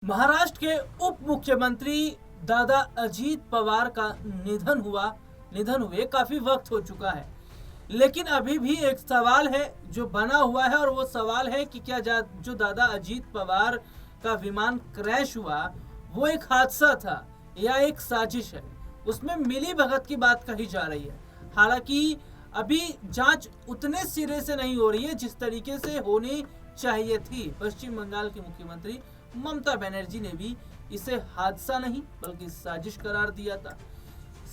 महाराष्ट्र के उप मुख्यमंत्री दादा अजीत पवार का निधन हुए काफी वक्त हो चुका है। लेकिन अभी भी एक सवाल है जो बना हुआ है, और वो सवाल है कि क्या जो दादा अजीत पवार का विमान क्रैश हुआ वो एक हादसा था या एक साजिश है। उसमें मिली भगत की बात कही जा रही है। हालांकि अभी जांच उतने सिरे से नहीं हो रही है जिस तरीके से होनी चाहिए थी। पश्चिम बंगाल की मुख्यमंत्री ममता बनर्जी ने भी इसे हादसा नहीं बल्कि साजिश करार दिया था।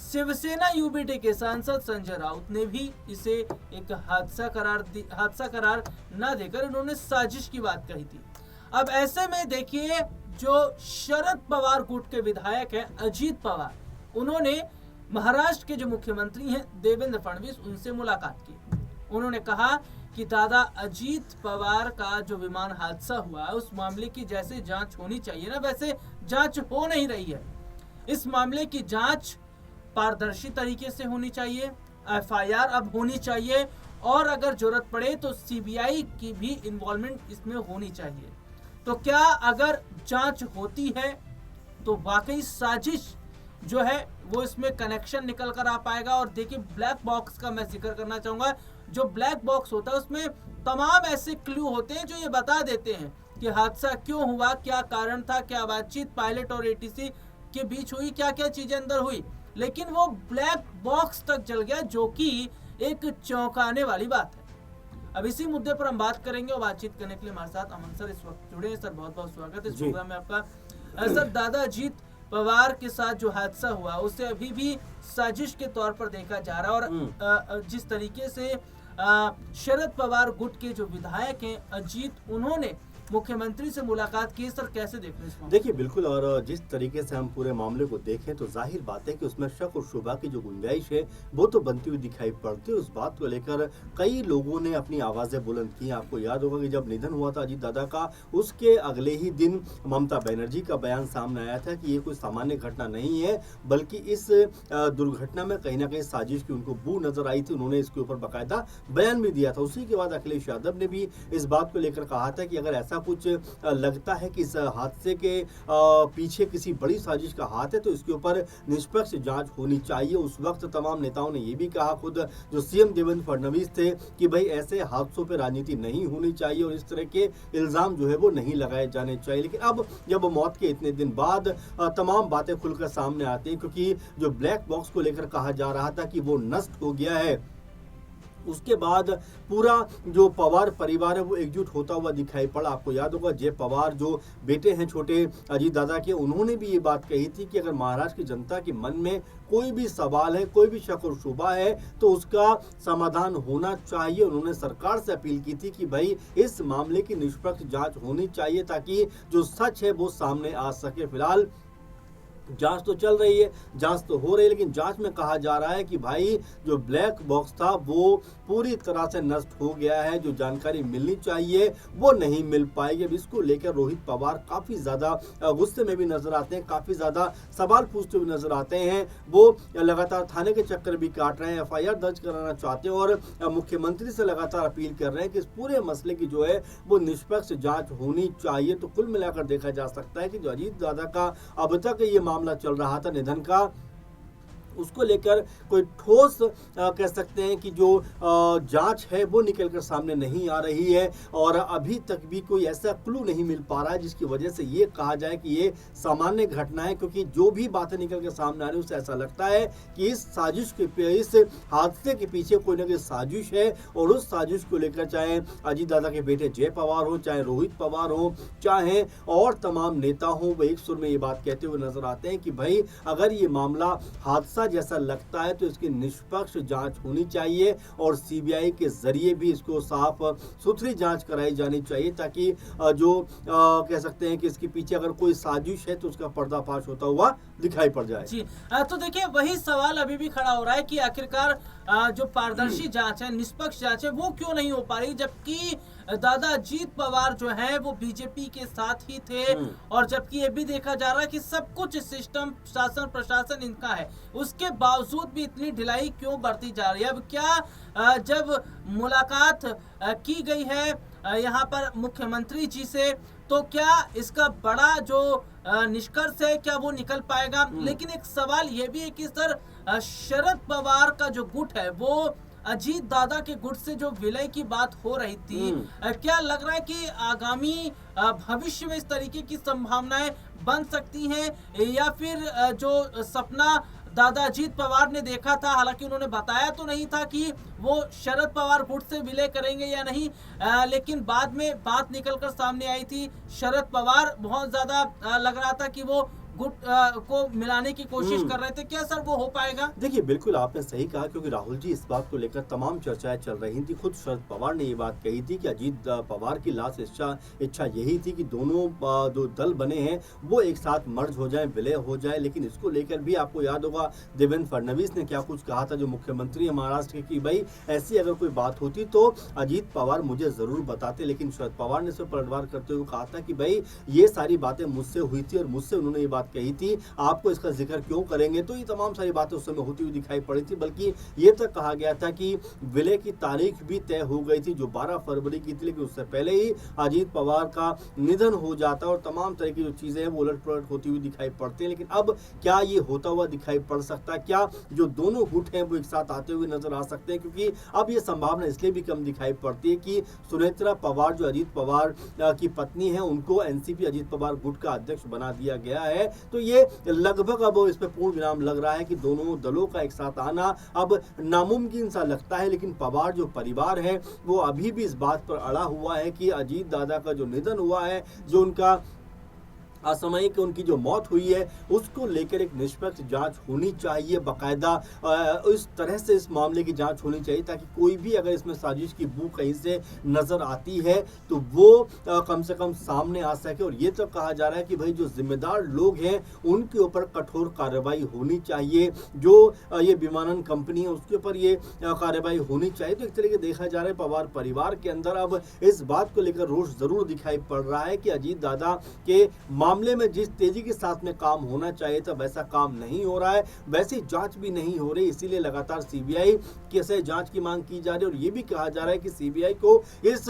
शिवसेना यूबीटी के सांसद संजय राउत ने भी इसे एक हादसा करार न देकर उन्होंने साजिश की बात कही थी। अब ऐसे में देखिए, जो शरद पवार गुट के विधायक हैं अजीत पवार, उन्होंने महाराष्ट्र के जो मुख्यमंत्री हैं देवेंद्र फडणवीस, उनसे मुलाकात की। उन्होंने कहा कि दादा अजीत पवार का जो विमान हादसा हुआ उस मामले की जैसे जांच होनी चाहिए ना, वैसे जांच हो नहीं रही है। इस मामले की जांच पारदर्शी तरीके से होनी चाहिए, एफआईआर अब होनी चाहिए, और अगर जरूरत पड़े तो सीबीआई की भी इन्वॉल्वमेंट इसमें होनी चाहिए। तो क्या अगर जांच होती है तो वाकई साजिश जो है वो इसमें कनेक्शन निकल कर आ पाएगा। और देखिए, ब्लैक बॉक्स का मैं जिक्र करना चाहूंगा। जो ब्लैक बॉक्स होता है उसमें तमाम ऐसे क्लू होते हैं जो ये बता देते हैं कि हादसा क्यों हुआ, क्या कारण था, क्या बातचीत पायलट और एटीसी के बीच हुई, क्या क्या चीजें अंदर हुई। लेकिन वो ब्लैक बॉक्स तक जल गया, जो कि एक चौंकाने वाली बात है। अब इसी मुद्दे पर हम बात करेंगे, और बातचीत करने के लिए हमारे साथ अमन सर इस वक्त जुड़े हैं। सर, बहुत बहुत स्वागत है इस प्रोग्राम में आपका। सर, दादा अजीत पवार के साथ जो हादसा हुआ उसे अभी भी साजिश के तौर पर देखा जा रहा है, और जिस तरीके से शरद पवार गुट के जो विधायक हैं अजीत, उन्होंने मुख्यमंत्री से मुलाकात की। सर, कैसे देख रहे हैं इसको? देखिए, बिल्कुल, और जिस तरीके से हम पूरे मामले को देखें तो जाहिर बात है कि उसमें शक और शुबा की जो गुंजाइश है वो तो बनती हुई दिखाई पड़ती है। उस बात को लेकर कई लोगों ने अपनी आवाज़ें बुलंद की। आपको याद होगा कि जब निधन हुआ था अजीत दादा का, उसके अगले ही दिन ममता बनर्जी का बयान सामने आया था कि ये कोई सामान्य घटना नहीं है, बल्कि इस दुर्घटना में कहीं ना कहीं साजिश की उनको बू नजर आई थी। उन्होंने इसके ऊपर बाकायदा बयान भी दिया था। उसी के बाद अखिलेश यादव ने भी इस बात को लेकर कहा था कि अगर ऐसा कुछ लगता है कि इस हादसे के पीछे किसी बड़ी साजिश का हाथ है तो इसके ऊपर निष्पक्ष जांच होनी चाहिए। उस वक्त तमाम नेताओं ने यह भी कहा, खुद जो सीएम देवेंद्र फडणवीस थे, कि भाई ऐसे हादसों पर राजनीति नहीं होनी चाहिए और इस तरह के इल्जाम जो है वो नहीं लगाए जाने चाहिए। लेकिन अब जब मौत के इतने दिन बाद तमाम बातें खुलकर सामने आती हैं, क्योंकि जो ब्लैक बॉक्स को लेकर कहा जा रहा था कि वो नष्ट हो गया है, उसके बाद पूरा जो पवार परिवार है वो एकजुट होता हुआ दिखाई पड़ा। आपको याद होगा, जय पवार जो बेटे हैं छोटे अजीत दादा के, उन्होंने भी ये बात कही थी कि अगर महाराष्ट्र की जनता के मन में कोई भी सवाल है, कोई भी शक और शुबा है, तो उसका समाधान होना चाहिए। उन्होंने सरकार से अपील की थी कि भाई इस मामले की निष्पक्ष जांच होनी चाहिए ताकि जो सच है वो सामने आ सके। फिलहाल जांच तो चल रही है, जांच तो हो रही है, लेकिन जांच में कहा जा रहा है कि भाई जो ब्लैक बॉक्स था वो पूरी तरह से नष्ट हो गया है। जो जानकारी मिलनी चाहिए वो नहीं मिल पाएगी। अब इसको लेकर रोहित पवार काफ़ी ज़्यादा गुस्से में भी नजर आते हैं, काफ़ी ज़्यादा सवाल पूछते हुए नजर आते हैं। वो लगातार थाने के चक्कर भी काट रहे हैं, एफआईआर दर्ज कराना चाहते हैं, और मुख्यमंत्री से लगातार अपील कर रहे हैं कि इस पूरे मसले की जो है वो निष्पक्ष जाँच होनी चाहिए। तो कुल मिलाकर देखा जा सकता है कि जो अजीत दादा का अब तक ये मामला चल रहा था निधन का, उसको लेकर कोई ठोस कह सकते हैं कि जो जांच है वो निकलकर सामने नहीं आ रही है, और अभी तक भी कोई ऐसा क्लू नहीं मिल पा रहा है जिसकी वजह से ये कहा जाए कि ये सामान्य घटना है। क्योंकि जो भी बातें निकल कर सामने आ रही है उससे ऐसा लगता है कि इस साजिश के इस हादसे के पीछे कोई ना कोई साजिश है, और उस साजिश को लेकर चाहे अजीत दादा के बेटे जय पवार हो, चाहे रोहित पवार हो, चाहे और तमाम नेता हो, वो एक सुर में ये बात कहते हुए नजर आते हैं कि भाई अगर ये मामला हादसा जैसा लगता है तो इसकी निष्पक्ष जांच होनी चाहिए, और सीबीआई के जरिए भी इसको साफ सुथरी जांच कराई जानी चाहिए, ताकि जो कह सकते हैं कि इसके पीछे अगर कोई साजिश है तो उसका पर्दाफाश होता हुआ दिखाई पड़ जाए। जी, तो देखिए, वही सवाल अभी भी खड़ा हो रहा है कि आखिरकार जो पारदर्शी जांच है, निष्पक्ष जांच है, वो क्यों नहीं हो पा रही, जबकि दादा अजीत पवार जो है वो बीजेपी के साथ ही थे, और जबकि ये भी देखा जा रहा है कि सब कुछ सिस्टम, शासन, प्रशासन इनका है, उसके बावजूद भी इतनी ढिलाई क्यों बरती जा रही है। अब क्या जब मुलाकात की गई है यहाँ पर मुख्यमंत्री जी से, तो क्या इसका बड़ा जो निष्कर्ष है क्या वो निकल पाएगा। लेकिन एक सवाल ये भी है कि सर शरद पवार का जो गुट है वो अजीत दादा के गुट से जो विलय की बात हो रही थी, क्या लग रहा है कि आगामी भविष्य में इस तरीके की संभावनाएं बन सकती हैं, या फिर जो सपना दादा अजीत पवार ने देखा था, हालांकि उन्होंने बताया तो नहीं था कि वो शरद पवार गुट से विलय करेंगे या नहीं, लेकिन बाद में बात निकलकर सामने आई थी। शरद पवार बहुत ज्यादा लग रहा था कि वो गुट को मिलाने की कोशिश कर रहे थे। क्या सर वो हो पाएगा? देखिए बिल्कुल आपने सही कहा, क्योंकि राहुल जी इस बात को लेकर तमाम चर्चाएं चल रही थी। खुद शरद पवार ने ये बात कही थी कि अजीत पवार की लास्ट इच्छा यही थी कि दोनों जो दल बने हैं वो एक साथ मर्ज हो जाएं, विलय हो जाए। लेकिन इसको लेकर भी आपको याद होगा देवेंद्र फडणवीस ने क्या कुछ कहा था, जो मुख्यमंत्री है महाराष्ट्र के, कि भाई ऐसी अगर कोई बात होती तो अजीत पवार मुझे जरूर बताते। लेकिन शरद पवार ने इस पर पलटवार करते हुए कहा था कि भाई ये सारी बातें मुझसे हुई थी और मुझसे उन्होंने ये बात कही थी, आपको इसका जिक्र क्यों करेंगे। तो ये तमाम सारी बातें उस समय होती हुई दिखाई पड़ी थी। बल्कि ये तक कहा गया था कि विलय की तारीख भी तय हो गई थी जो 12 फरवरी की थी, लेकिन उससे पहले ही अजीत पवार का निधन हो जाता और तमाम तरह की जो चीजें हैं वो उलट पलट होती हुई दिखाई पड़ती है। लेकिन अब क्या ये होता हुआ दिखाई पड़ सकता है? क्या जो दोनों गुट हैं वो एक साथ आते हुए नजर आ सकते हैं? क्योंकि अब ये संभावना इसलिए भी कम दिखाई पड़ती है कि सुनेत्रा पवार जो अजीत पवार की पत्नी है, उनको एनसीपी अजीत पवार गुट का अध्यक्ष बना दिया गया है। तो ये लगभग अब इस पे पूर्ण विराम लग रहा है कि दोनों दलों का एक साथ आना अब नामुमकिन सा लगता है। लेकिन पवार जो परिवार है वो अभी भी इस बात पर अड़ा हुआ है कि अजीत दादा का जो निधन हुआ है, जो उनका असामयिक उनकी जो मौत हुई है, उसको लेकर एक निष्पक्ष जांच होनी चाहिए। बाकायदा इस तरह से इस मामले की जांच होनी चाहिए ताकि कोई भी अगर इसमें साजिश की बू कहीं से नजर आती है तो वो कम से कम सामने आ सके। और ये तो कहा जा रहा है कि भाई जो जिम्मेदार लोग हैं उनके ऊपर कठोर कार्रवाई होनी चाहिए। जो ये विमानन कंपनी है उसके ऊपर ये कार्रवाई होनी चाहिए। तो एक तरीके देखा जा रहा है पवार परिवार के अंदर अब इस बात को लेकर रोष जरूर दिखाई पड़ रहा है कि अजीत दादा के मामले में जिस तेजी के साथ में काम होना चाहिए था वैसा काम नहीं हो रहा है, वैसी जांच भी नहीं हो रही। इसीलिए लगातार सीबीआई से जांच की मांग की जा रही है। और ये भी कहा जा रहा है कि सीबीआई को इस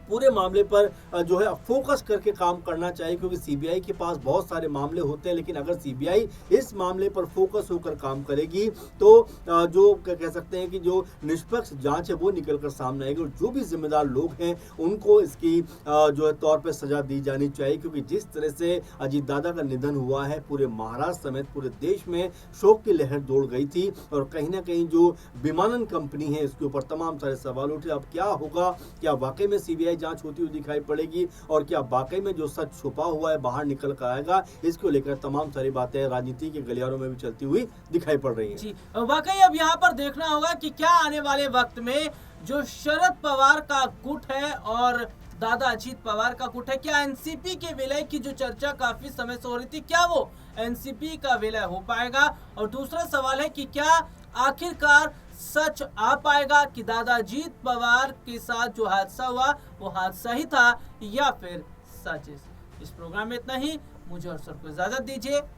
पूरे मामले पर जो है फोकस करके काम करना चाहिए, क्योंकि सीबीआई के पास बहुत सारे मामले होते हैं। लेकिन अगर सीबीआई इस मामले पर फोकस होकर काम करेगी तो जो कह सकते हैं कि जो निष्पक्ष जांच है वो निकलकर सामने आएगी और जो भी जिम्मेदार लोग हैं उनको इसकी जो है तौर पर सजा दी जानी चाहिए। क्योंकि जिस तरह से अजीत दादा का निधन हुआ है, पूरे महाराष्ट्र समेत पूरे देश में शोक की लहर दौड़ गई थी। और कहीं ना कहीं जो विमानन कंपनी है इसके ऊपर तमाम सारे सवाल उठे। अब क्या होगा, क्या वाकई में सीबीआई जांच होती हुई दिखाई पड़ेगी और क्या वाकई में जो सच छुपा हुआ है बाहर निकल कर आएगा, इसको लेकर तमाम सारी बातें राजनीति के गलियारों में भी चलती हुई दिखाई पड़ रही हैं। जी, वाकई अब यहाँ पर देखना होगा कि क्या आने वाले वक्त में जो शरद पवार का गुट है और दादा अजीत पवार का गुट है, क्या एनसीपी के विलय की जो चर्चा काफी समय से हो रही थी, क्या वो एनसीपी का विलय हो पाएगा? और दूसरा सवाल है कि क्या आखिरकार सच आ पाएगा कि दादा अजीत पवार के साथ जो हादसा हुआ वो हादसा ही था या फिर साजिश? इस प्रोग्राम में इतना ही। मुझे और सर को इजाजत दीजिए।